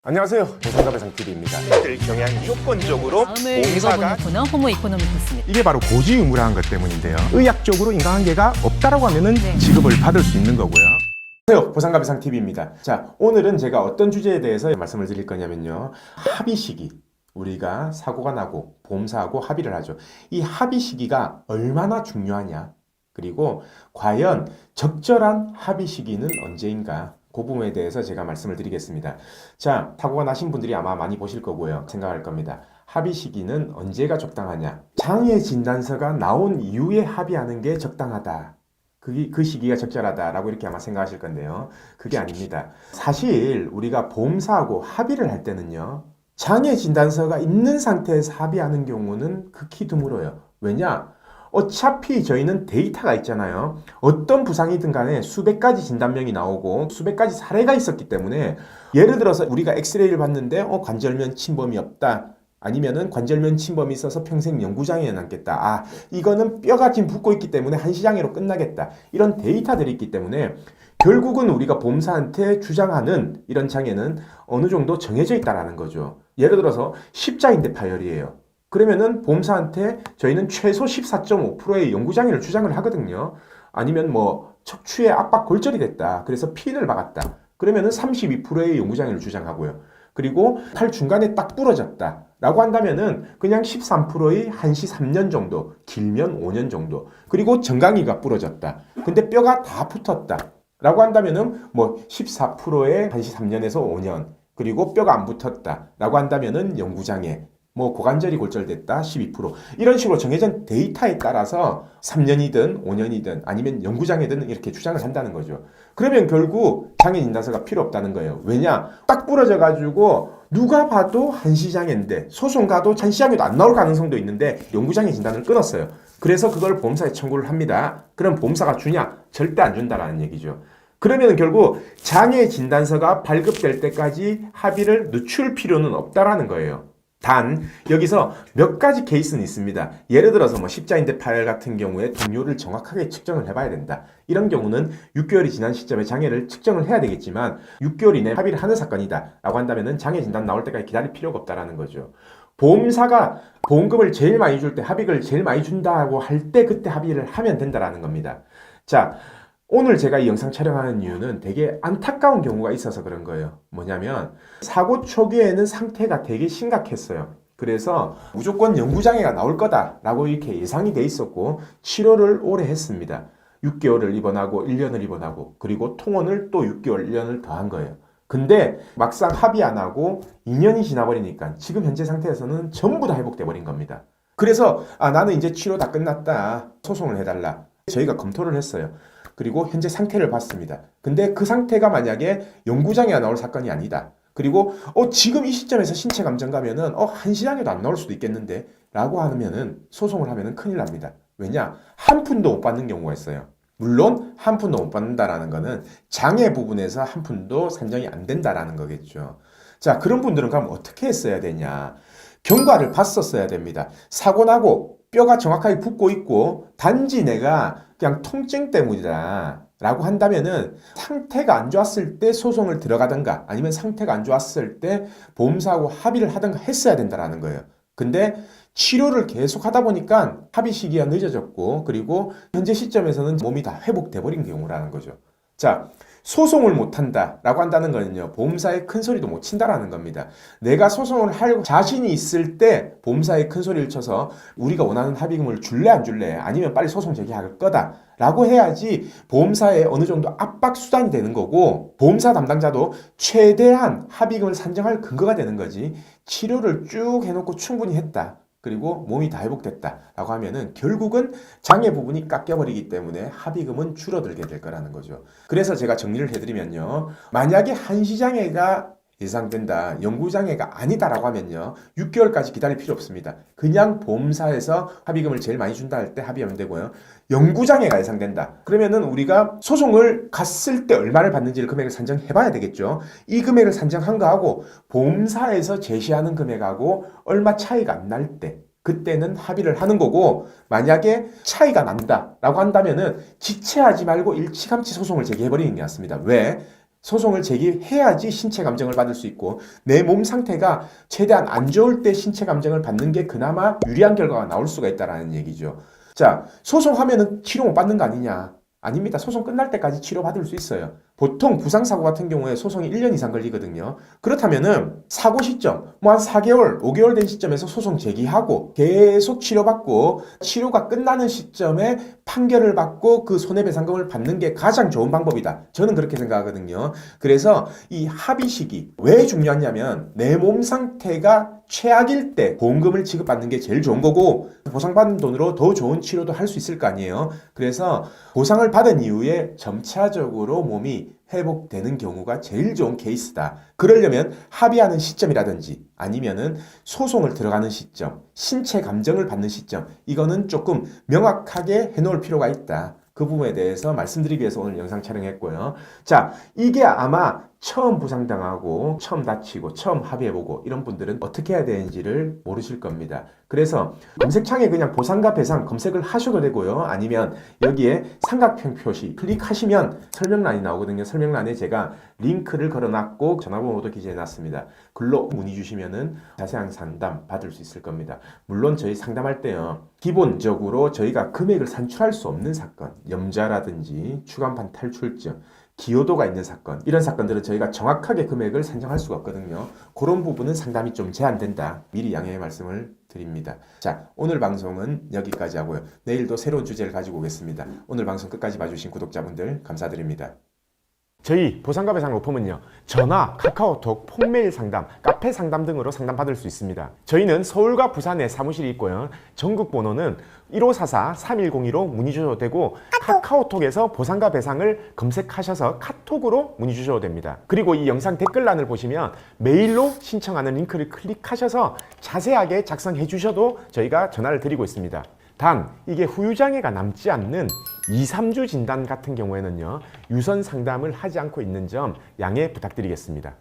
안녕하세요. 보상가배상TV입니다. 경향 무조건적으로 다음을 봉사가 읽어보는 코너 호모 이코노미크스입니다. 이게 바로 고지의무라는 것 때문인데요. 의학적으로 인간관계가 없다라고 하면은 네. 지급을 받을 수 있는 거고요. 안녕하세요. 보상가배상TV입니다. 자, 오늘은 제가 어떤 주제에 대해서 말씀을 드릴 거냐면요. 합의 시기. 우리가 사고가 나고 보험사하고 합의를 하죠. 이 합의 시기가 얼마나 중요하냐. 그리고 과연 적절한 합의 시기는 언제인가. 그 부분에 대해서 제가 말씀을 드리겠습니다. 자, 사고가 나신 분들이 아마 많이 보실 거고요. 생각할 겁니다. 합의 시기는 언제가 적당하냐? 장애 진단서가 나온 이후에 합의하는 게 적당하다. 그 시기가 적절하다라고 이렇게 아마 생각하실 건데요. 그게 아닙니다. 사실 우리가 보험사하고 합의를 할 때는요. 장애 진단서가 있는 상태에서 합의하는 경우는 극히 드물어요. 왜냐? 어차피 저희는 데이터가 있잖아요. 어떤 부상이든 간에 수백 가지 진단명이 나오고 수백 가지 사례가 있었기 때문에 예를 들어서 우리가 엑스레이를 봤는데 관절면 침범이 없다. 아니면은 관절면 침범이 있어서 평생 영구장애에 남겠다. 아, 이거는 뼈가 지금 붙고 있기 때문에 한시장애로 끝나겠다. 이런 데이터들이 있기 때문에 결국은 우리가 보험사한테 주장하는 이런 장애는 어느 정도 정해져 있다라는 거죠. 예를 들어서 십자인대 파열이에요. 그러면은 보험사한테 저희는 최소 14.5%의 영구장애를 주장을 하거든요. 아니면 뭐 척추에 압박 골절이 됐다. 그래서 핀을 박았다. 그러면은 32%의 영구장애를 주장하고요. 그리고 팔 중간에 딱 부러졌다. 라고 한다면은 그냥 13%의 한시 3년 정도, 길면 5년 정도. 그리고 정강이가 부러졌다. 근데 뼈가 다 붙었다. 라고 한다면은 뭐 14%의 한시 3년에서 5년. 그리고 뼈가 안 붙었다. 라고 한다면은 영구장애. 뭐 고관절이 골절됐다 12% 이런 식으로 정해진 데이터에 따라서 3년이든 5년이든 아니면 영구장애든 이렇게 주장을 한다는 거죠. 그러면 결국 장애 진단서가 필요 없다는 거예요. 왜냐? 딱 부러져 가지고 누가 봐도 한시장애인데 소송 가도 한시장애도 안 나올 가능성도 있는데 영구장애 진단을 끊었어요. 그래서 그걸 보험사에 청구를 합니다. 그럼 보험사가 주냐? 절대 안 준다라는 얘기죠. 그러면 결국 장애 진단서가 발급될 때까지 합의를 늦출 필요는 없다라는 거예요. 단 여기서 몇 가지 케이스는 있습니다. 예를 들어서 뭐 십자인대 파열 같은 경우에 동료를 정확하게 측정을 해봐야 된다. 이런 경우는 6개월이 지난 시점에 장애를 측정을 해야 되겠지만 6개월 이내 합의를 하는 사건이다 라고 한다면 장애 진단 나올 때까지 기다릴 필요가 없다라는 거죠. 보험사가 보험금을 제일 많이 줄 때 합의를 제일 많이 준다고 할 때 그때 합의를 하면 된다라는 겁니다. 자, 오늘 제가 이 영상 촬영하는 이유는 되게 안타까운 경우가 있어서 그런 거예요. 뭐냐면 사고 초기에는 상태가 되게 심각했어요. 그래서 무조건 영구장애가 나올 거다라고 이렇게 예상이 돼 있었고 치료를 오래 했습니다. 6개월을 입원하고 1년을 입원하고 그리고 통원을 또 6개월, 1년을 더 한 거예요. 근데 막상 합의 안 하고 2년이 지나버리니까 지금 현재 상태에서는 전부 다 회복돼 버린 겁니다. 그래서 나는 이제 치료 다 끝났다. 소송을 해달라. 저희가 검토를 했어요. 그리고 현재 상태를 봤습니다. 근데 그 상태가 만약에 영구장애가 나올 사건이 아니다. 그리고 지금 이 시점에서 신체 감정 가면은 한시장애도 안 나올 수도 있겠는데 라고 하면은 소송을 하면은 큰일 납니다. 왜냐? 한 푼도 못 받는 경우가 있어요. 물론 한 푼도 못 받는다라는 거는 장애 부분에서 한 푼도 산정이 안 된다라는 거겠죠. 자, 그런 분들은 그럼 어떻게 했어야 되냐? 경과를 봤었어야 됩니다. 사고 나고 뼈가 정확하게 붙고 있고 단지 내가 그냥 통증 때문이다 라고 한다면은 상태가 안 좋았을 때 소송을 들어가든가 아니면 상태가 안 좋았을 때 보험사하고 합의를 하든가 했어야 된다라는 거예요. 근데 치료를 계속 하다 보니까 합의 시기가 늦어졌고 그리고 현재 시점에서는 몸이 다 회복돼 버린 경우라는 거죠. 자, 소송을 못한다 라고 한다는 거는요, 보험사에 큰 소리도 못 친다라는 겁니다. 내가 소송을 할 자신이 있을 때 보험사에 큰 소리를 쳐서 우리가 원하는 합의금을 줄래 안 줄래 아니면 빨리 소송 제기할 거다 라고 해야지 보험사에 어느 정도 압박 수단이 되는 거고 보험사 담당자도 최대한 합의금을 산정할 근거가 되는 거지. 치료를 쭉 해놓고 충분히 했다. 그리고 몸이 다 회복됐다라고 하면은 결국은 장애 부분이 깎여버리기 때문에 합의금은 줄어들게 될 거라는 거죠. 그래서 제가 정리를 해드리면요. 만약에 한시장애가 예상된다, 영구장애가 아니다라고 하면요. 6개월까지 기다릴 필요 없습니다. 그냥 보험사에서 합의금을 제일 많이 준다 할 때 합의하면 되고요. 영구장애가 예상된다. 그러면은 우리가 소송을 갔을 때 얼마를 받는지를 금액을 산정해봐야 되겠죠. 이 금액을 산정한 거하고 보험사에서 제시하는 금액하고 얼마 차이가 안 날 때 그때는 합의를 하는 거고 만약에 차이가 난다라고 한다면은 지체하지 말고 일찌감치 소송을 제기해버리는 게 낫습니다. 왜? 소송을 제기해야지 신체 감정을 받을 수 있고 내 몸 상태가 최대한 안 좋을 때 신체 감정을 받는 게 그나마 유리한 결과가 나올 수가 있다는 얘기죠. 자, 소송하면은 치료 못 받는 거 아니냐? 아닙니다. 소송 끝날 때까지 치료받을 수 있어요. 보통 부상사고 같은 경우에 소송이 1년 이상 걸리거든요. 그렇다면은 사고 시점, 뭐 한 4개월, 5개월 된 시점에서 소송 제기하고 계속 치료받고 치료가 끝나는 시점에 판결을 받고 그 손해배상금을 받는 게 가장 좋은 방법이다. 저는 그렇게 생각하거든요. 그래서 이 합의 시기 왜 중요하냐면 내 몸 상태가 최악일 때 보험금을 지급받는 게 제일 좋은 거고 보상받은 돈으로 더 좋은 치료도 할 수 있을 거 아니에요. 그래서 보상을 받은 이후에 점차적으로 몸이 회복되는 경우가 제일 좋은 케이스다. 그러려면 합의하는 시점이라든지 아니면은 소송을 들어가는 시점, 신체 감정을 받는 시점 이거는 조금 명확하게 해놓을 필요가 있다. 그 부분에 대해서 말씀드리기 위해서 오늘 영상 촬영했고요. 자, 이게 아마 처음 부상당하고 처음 다치고 처음 합의해보고 이런 분들은 어떻게 해야 되는지를 모르실 겁니다. 그래서 검색창에 그냥 보상과 배상 검색을 하셔도 되고요. 아니면 여기에 삼각형 표시 클릭하시면 설명란이 나오거든요. 설명란에 제가 링크를 걸어놨고 전화번호도 기재해놨습니다. 글로 문의 주시면은 자세한 상담 받을 수 있을 겁니다. 물론 저희 상담할 때요. 기본적으로 저희가 금액을 산출할 수 없는 사건, 염자라든지 추간판 탈출증, 기여도가 있는 사건 이런 사건들은 저희가 정확하게 금액을 산정할 수가 없거든요. 그런 부분은 상담이 좀 제한된다. 미리 양해의 말씀을 드립니다. 자, 오늘 방송은 여기까지 하고요. 내일도 새로운 주제를 가지고 오겠습니다. 오늘 방송 끝까지 봐주신 구독자분들 감사드립니다. 저희 보상과 배상 로펌은요, 전화, 카카오톡, 폰메일 상담, 카페 상담 등으로 상담받을 수 있습니다. 저희는 서울과 부산에 사무실이 있고요. 전국 번호는 1544-3102로 문의 주셔도 되고 카카오톡에서 보상과 배상을 검색하셔서 카톡으로 문의 주셔도 됩니다. 그리고 이 영상 댓글란을 보시면 메일로 신청하는 링크를 클릭하셔서 자세하게 작성해 주셔도 저희가 전화를 드리고 있습니다. 단 이게 후유장애가 남지 않는 2, 3주 진단 같은 경우에는요, 유선 상담을 하지 않고 있는 점 양해 부탁드리겠습니다.